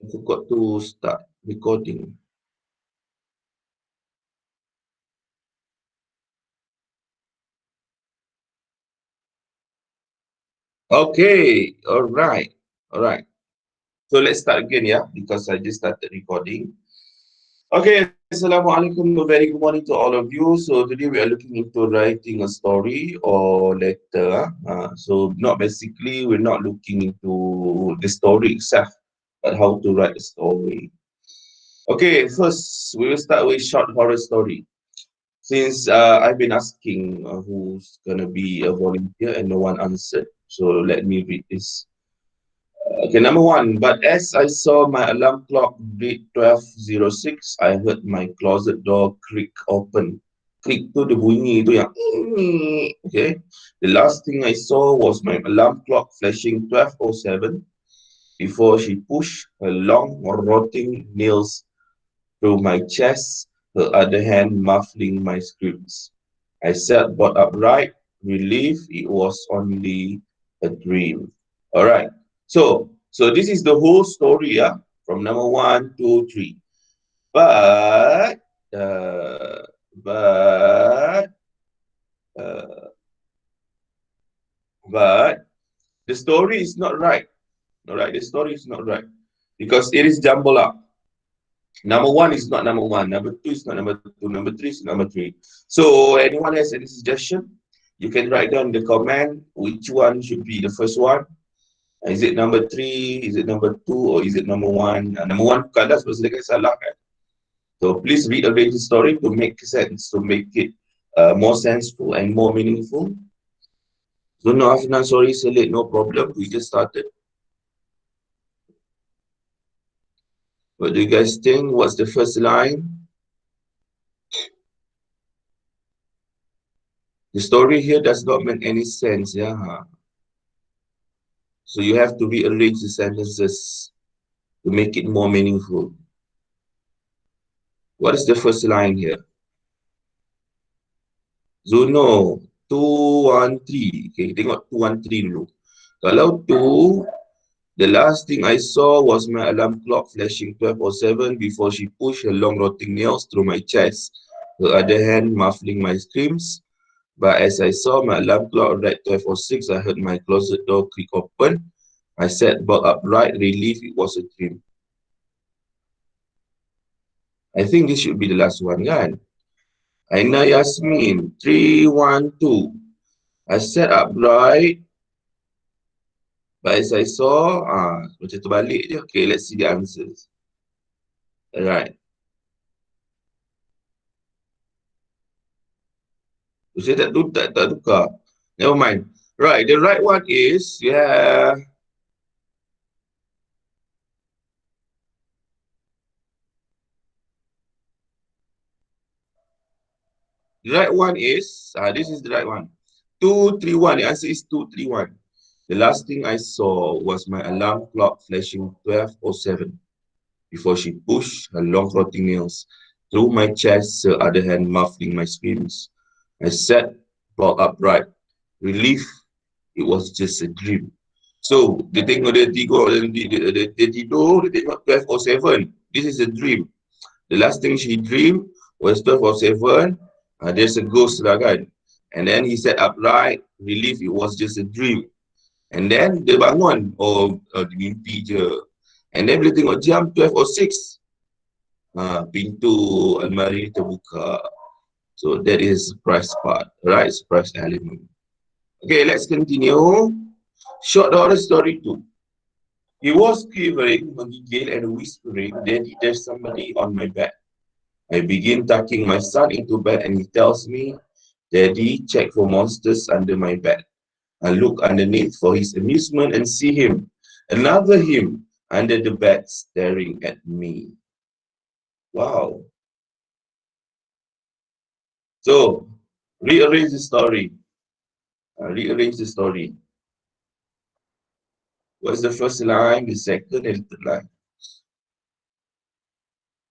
I forgot to start recording. Okay, all right. So let's start again, yeah, because I just started recording. Okay, assalamualaikum, a very good morning to all of you. So today we are looking into writing a story or letter. So not basically, we're not looking into the story itself, but how to write a story. Okay, first we will start with short horror story. Since I've been asking who's gonna be a volunteer and no one answered, so let me read this. Okay, number one. But as I saw my alarm clock beat 12:06, I heard my closet door creak open. Creak tu the bunyi tu yang okay. The last thing I saw was my alarm clock flashing 12:07 before she pushed her long rotting nails through my chest, her other hand muffling my screams. I sat bolt upright, relieved it was only a dream. All right. So this is the whole story, yeah, from number one, two, three. But, uh, but, uh, but the story is not right. All right, the story is not right because it is jumbled up. Number one is not number one. Number two is not number two. Number three is number three. So anyone has any suggestion? You can write down in the comment which one should be the first one. Is it number three? Is it number two? Or is it number one? Number one bukanlah sebab silakan salah kan. So please rearrange the story to make sense, to make it more senseful and more meaningful. So no, Afnan, sorry, Salid, no problem. We just started. What do you guys think? What's the first line? The story here does not make any sense, yeah. So you have to rearrange the sentences to make it more meaningful. What is the first line here? Zuno, 213. Okay, tengok 213 dulu. Kalau 2, the last thing I saw was my alarm clock flashing 12:07 before she pushed her long rotting nails through my chest, her other hand muffling my screams. But as I saw my alarm clock read 12:06, I heard my closet door creak open. I sat bolt upright, relieved it was a dream. I think this should be the last one, kan? Aina Yasmin, 312. I sat upright, but as I saw, macam terbalik je. Okay, let's see the answers. Alright. Saya tak tukar. Never mind. Right, the right one is, yeah. The right one is, this is the right one. 231, the answer is 231. The last thing I saw was my alarm clock flashing 12:07 before she pushed her long rotting nails through my chest, her other hand muffling my screams. I sat bolt upright, relief it was just a dream. So, dia tengok dia tidur, dia tidur, dia tengok 12:07. This is a dream. The last thing she dreamed was 12:07. There's a ghost lah kan. And then he sat upright, relief it was just a dream. And then dia bangun, dia mimpi je. And then bila tengok jam 12:06, pintu almari terbuka. So that is surprise part, right? Surprise element. Okay, let's continue. Short horror story 2. He was quivering, menggigil and whispering, "Daddy, there's somebody on my bed." I begin tucking my son into bed and he tells me, "Daddy, check for monsters under my bed." I look underneath for his amusement and see him, another him, under the bed staring at me. Wow. So, rearrange the story. Rearrange the story. What's the first line, the second, and the third line?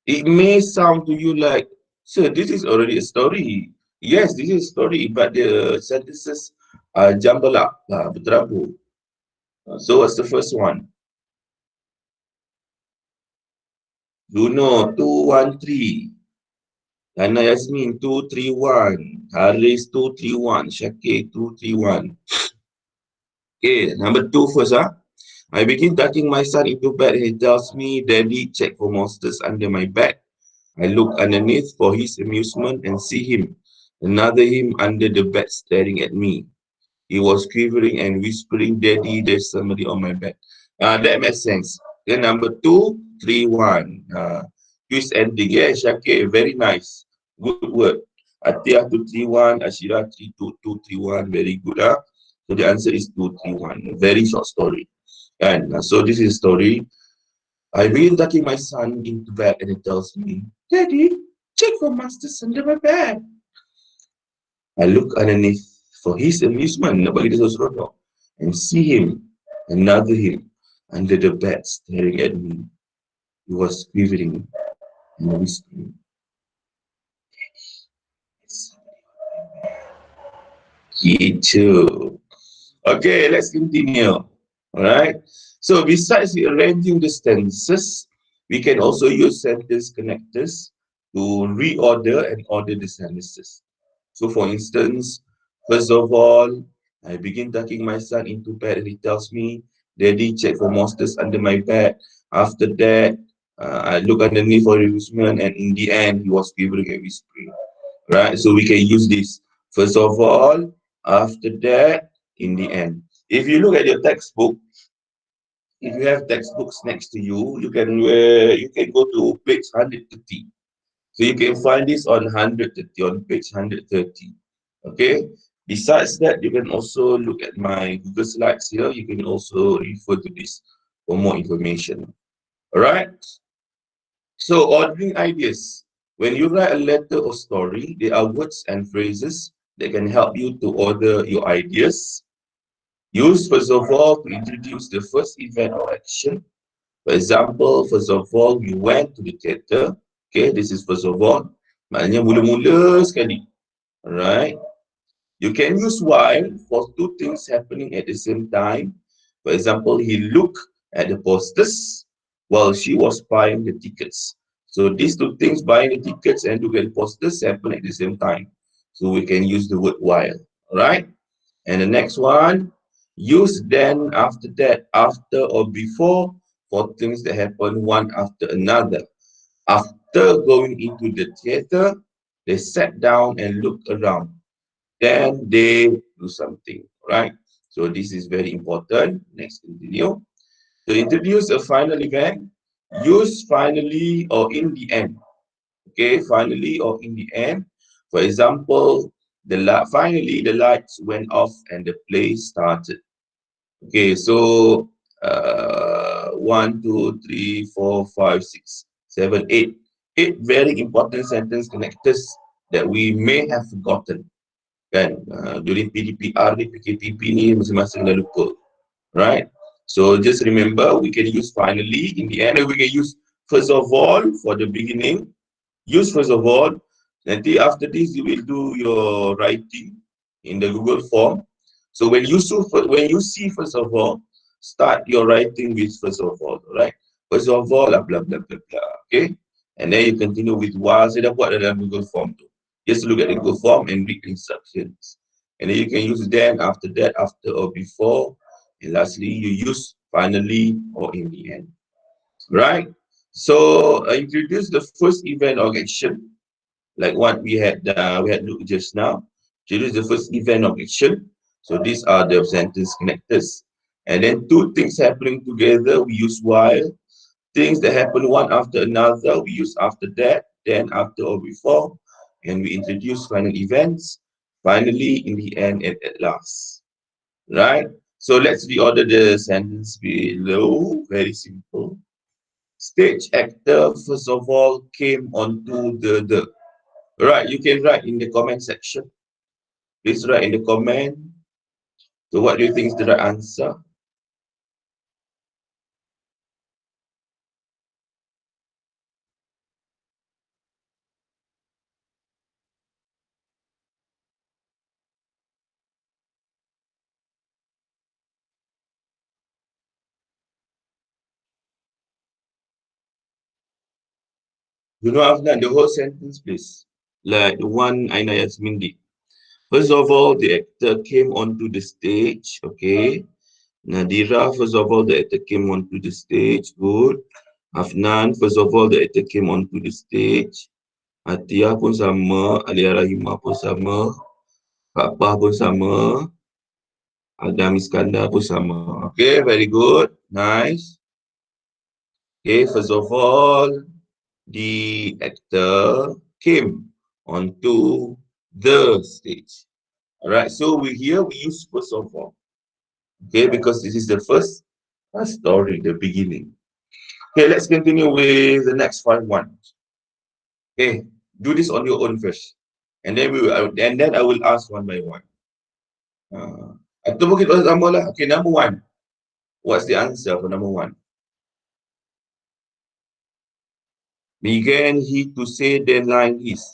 It may sound to you like, sir, this is already a story. Yes, this is a story, but the sentences are jumbled up, berterabur. So what's the first one? Juno 213. Hana Yasmin 231. Haris 231. Syakir 231. Okay, number two first. I begin tucking my son into bed and he tells me, Daddy, check for monsters under my bed. I look underneath for his amusement and see him, another him under the bed staring at me. He was quivering and whispering, Daddy, there's somebody on my bed. That makes sense. Then number 231. Twist ending. Yeah, Shakir, very nice. Good word. Atia 231, Ashira 32231. Very good. So the answer is 231. Very short story. And so this is a story. I begin tucking my son into bed and he tells me, Daddy, check for monsters under my bed. I look underneath for his amusement, nobody does seronok, and see him, another him, under the bed staring at me. He was quivering and whispering, Gitu. Okay, let's continue. All right. So besides rearranging the sentences, we can also use sentence connectors to reorder and order the sentences. So for instance, first of all, I begin tucking my son into bed and he tells me, Daddy, check for monsters under my bed. After that, I look underneath for amusement and in the end, he was quivering and whispering. Right? So we can use this. First of all, after that, in the end. If you look at your textbook, if you have textbooks next to you, you can go to page 130. So you can find this on 130, on page 130. Okay. Besides that, you can also look at my Google Slides here. You can also refer to this for more information. All right. So ordering ideas. When you write a letter or story, there are words and phrases that can help you to order your ideas. Use first of all to introduce the first event or action. For example, first of all, we went to the theater. Okay, this is first of all. Maknanya mula-mula sekali. Alright. You can use while for two things happening at the same time. For example, he looked at the posters while she was buying the tickets. So these two things, buying the tickets and look at the posters, happen at the same time. So we can use the word while. Alright. And the next one, use then, after that, after or before for things that happen one after another. After going into the theater, they sat down and looked around. Then they do something, right? So this is very important. Next, continue. To introduce a final event, use finally or in the end. Okay, finally or in the end. For example, finally the lights went off and the play started. Okay, so 1, 2, 3, 4, 5, 6, 7, 8. Eight very important sentence connectors that we may have forgotten. Kan? During PDPR ni, PKPP ni masing-masing dah lupa. Right? So just remember, we can use finally in the end, and we can use first of all for the beginning. Use first of all. Nanti after this, you will do your writing in the Google form. So when you see first of all, start your writing with first of all, right? First of all, blah blah blah blah blah. Okay, and then you continue with while saya dah buat dalam Google form tu. Just look at the Google form and read instructions. And then you can use then, after that, after or before. And lastly, you use finally or in the end. Right? So introduce the first event or action, like what we had looked just now. Introduce the first event of action. So these are the sentence connectors. And then two things happening together, we use while. Things that happen one after another, we use after that, then after or before. And we introduce final events, finally, in the end, and at last. Right? So let's reorder the sentence below. Very simple. Stage actor, first of all, came onto the. Right, you can write in the comment section. Please write in the comment. So what do you think is the right answer? You know, Afnan, the whole sentence, please. Like the one Aina Yasmin did. First of all, the actor came onto the stage. Okay. Nadira, first of all, the actor came onto the stage. Good. Afnan, first of all, the actor came onto the stage. Atia pun sama. Alia Rahimah pun sama. Kak Pah pun sama. Adam Iskandar pun sama. Okay, very good. Nice. Okay, first of all, the actor came onto the stage. Alright, so we use first of all. Okay, because this is the first story, the beginning. Okay, let's continue with the next one. Okay, do this on your own first. And then I will ask one by one. Atau mungkin sama lah. Okay, number one. What's the answer for number one? Began he to say then line is.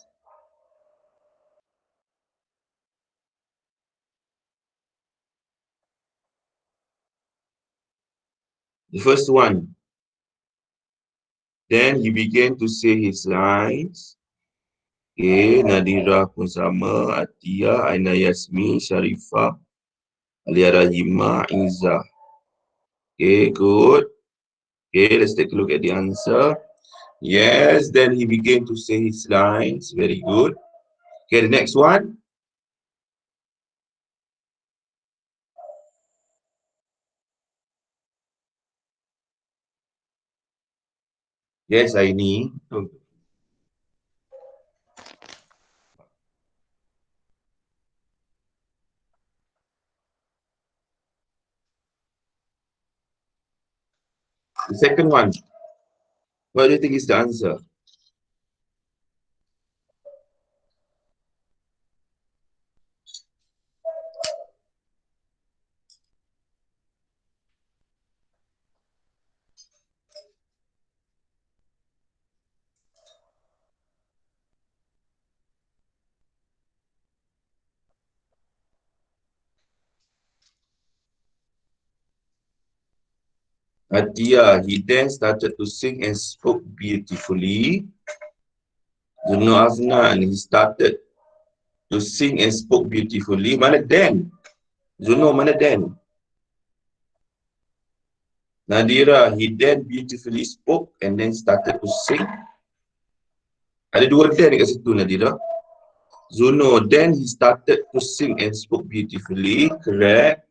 The first one. Then he began to say his lines. Okay, Nadira pun sama, Atia, Aina Yasmi, Sharifah, Alia Rahimah, Izzah. Okay, good. Okay, let's take a look at the answer. Yes, then he began to say his lines. Very good. Okay, the next one. Yes, Aini. The second one. What do you think is the answer? Atia, he then started to sing and spoke beautifully. Zuno Afnan, he started to sing and spoke beautifully. Mana then? Zuno, mana then? Nadira, he then beautifully spoke and then started to sing. Ada dua then dekat situ, Nadira. Zuno, then he started to sing and spoke beautifully. Correct.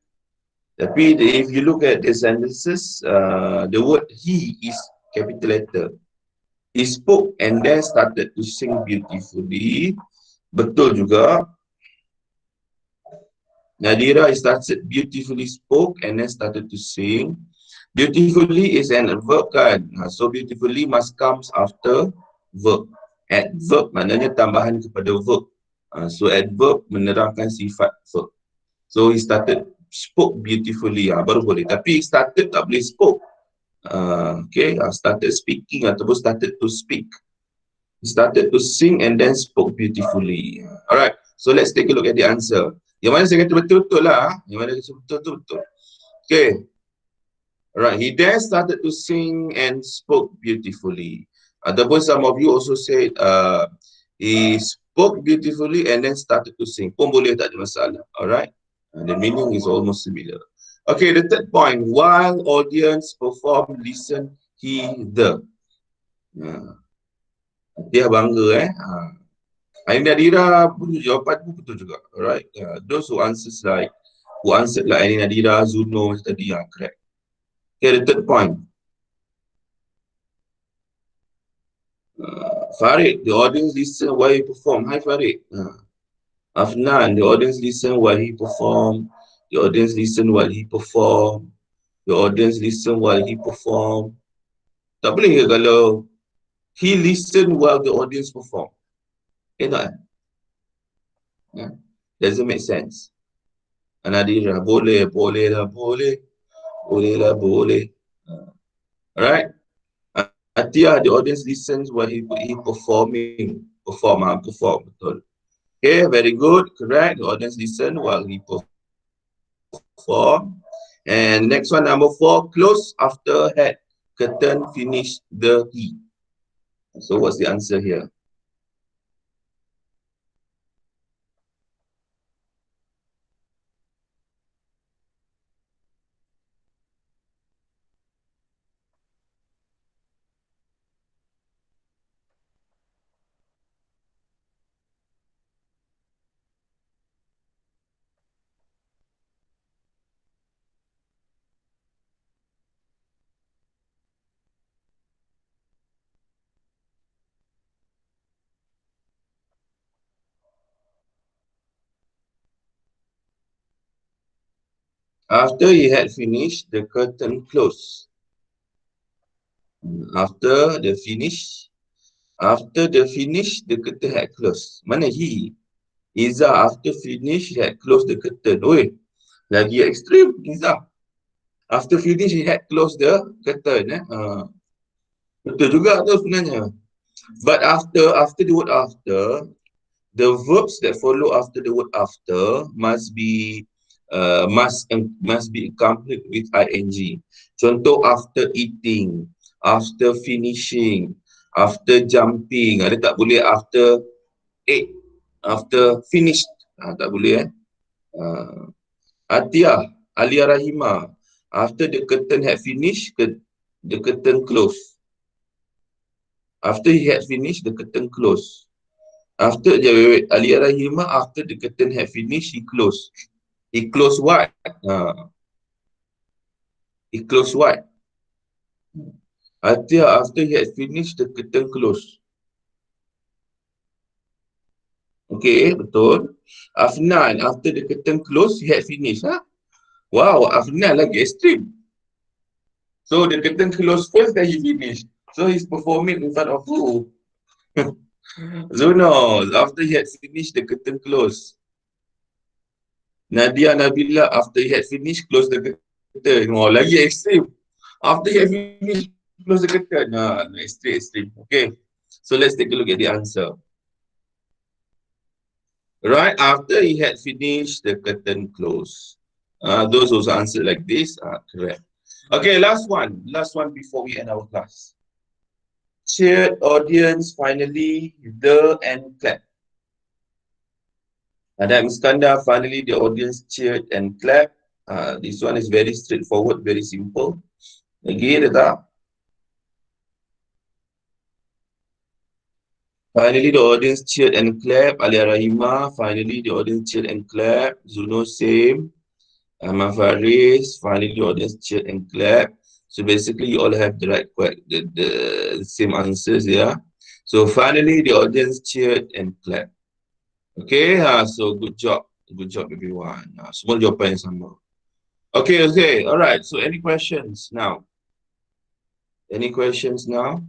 Tapi if you look at the sentences, the word he is capital letter. He spoke and then started to sing beautifully. Betul juga. Nadira started beautifully spoke and then started to sing. Beautifully is an verb kan. So beautifully must comes after verb. Adverb maknanya tambahan kepada verb. So adverb menerangkan sifat verb. So he started spoke beautifully. Baru boleh. Tapi started tak boleh spoke. Okay, started speaking ataupun started to speak. He started to sing and then spoke beautifully. Alright, so let's take a look at the answer. Yang mana saya kata betul-betul lah. Yang mana saya betul-betul. Okay. Alright, he then started to sing and spoke beautifully. Ataupun some of you also said he spoke beautifully and then started to sing. Pun boleh, tak ada masalah. Alright, the meaning is almost similar. Okay, the third point. While audience perform, listen, he, the. Dia bangga Aina Nadira pun jawapan pun betul juga. Alright. Those who answered like Aina Nadira, Zuno tadi, correct. Okay, the third point. Farid, the audience listen while he perform. Hi Farid. Afnan, the audience listen while he perform. The audience listen while he perform. The audience listen while he perform. Tak boleh ke kalau he listen while the audience perform? Tak? Doesn't make sense. Nadira, boleh. Alright. Atia, the audience listens while he perform. Betul. Okay, very good. Correct. The audience listen while he perform. And next one, number 4, close after had curtain finish the he. So what's the answer here? After he had finished, the curtain closed. After the finish, after the finish, the curtain had closed. Mana he? Iza after finish, he had closed the curtain. Oi, lagi ekstrim, Iza. After finish, he had closed the curtain. Betul juga tu sebenarnya. But after the word after, the verbs that follow after the word after must be accompanied with ing. Contoh after eating, after finishing, after jumping. Ada tak boleh after ate, after finished. Tak boleh Atia, Alia Rahima. After the curtain had finished, the curtain closed. After he had finished, the curtain closed. After Alia Rahima, after the curtain had finished, he closed. He closed what? He closed what? Atia, after he had finished, the curtain closed. Okay, betul. Afnan, after the curtain closed, he had finished. Wow, Afnan lagi extreme. So the curtain closed first, then he finished. So he's performing in front of who? Zuno, after he had finished, the curtain closed. Nadia Nabila, after he had finished, close the curtain. Oh, lagi extreme. After he had finished, close the curtain. Extreme. Okay. So let's take a look at the answer. Right after he had finished, the curtain closed. Those who answered like this are correct. Okay, last one. Last one before we end our class. Cheered audience, finally, the and clap. Adam Iskandar, finally the audience cheered and clapped. This one is very straightforward, very simple. Again, finally the audience cheered and clapped. Alia Rahima, finally the audience cheered and clapped. Zuno, same. Ahmad Faris, finally the audience cheered and clapped. So basically you all have the right, the same answers, yeah. So finally the audience cheered and clapped. Okay, so good job everyone. Semua jawapan yang sama. Okay, all right. So any questions now? Any questions now?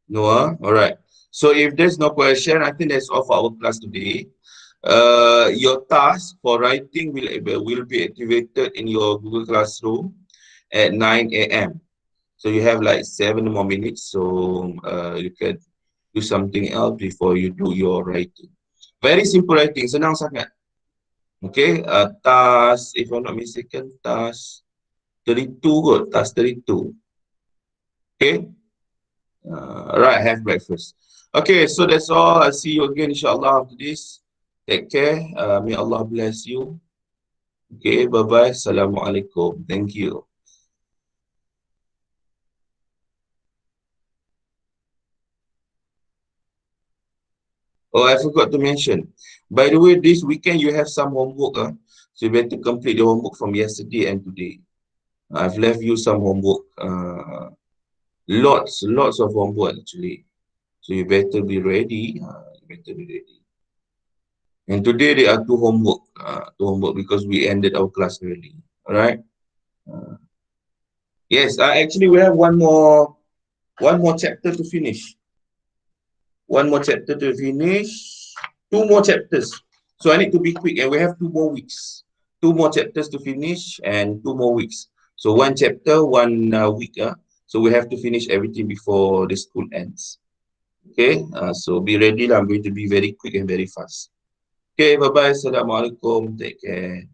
No, all right. So if there's no question, I think that's all for our class today. Your task for writing will be activated in your Google Classroom at 9 a.m. So you have like 7 more minutes, so you can do something else before you do your writing. Very simple writing, senang sangat. Okay, task, if I'm not mistaken, task 32 kot, task 32. Okay. Right, have breakfast. Okay, so that's all. I'll see you again, inshallah, after this. Take care. May Allah bless you. Okay, bye-bye. Assalamualaikum. Thank you. Oh, I forgot to mention. By the way, this weekend you have some homework. So you better complete the homework from yesterday and today. I've left you some homework. Lots of homework actually. So you better be ready. You better be ready. And today there are two homework because we ended our class early. All right. Yes, actually we have one more chapter to finish. One more chapter to finish. Two more chapters. So I need to be quick, and we have 2 more weeks. 2 more chapters to finish and 2 more weeks. So one chapter, 1 week. So we have to finish everything before the school ends. Okay, so be ready. I'm going to be very quick and very fast. Okay, bye bye. Assalamualaikum. Take care.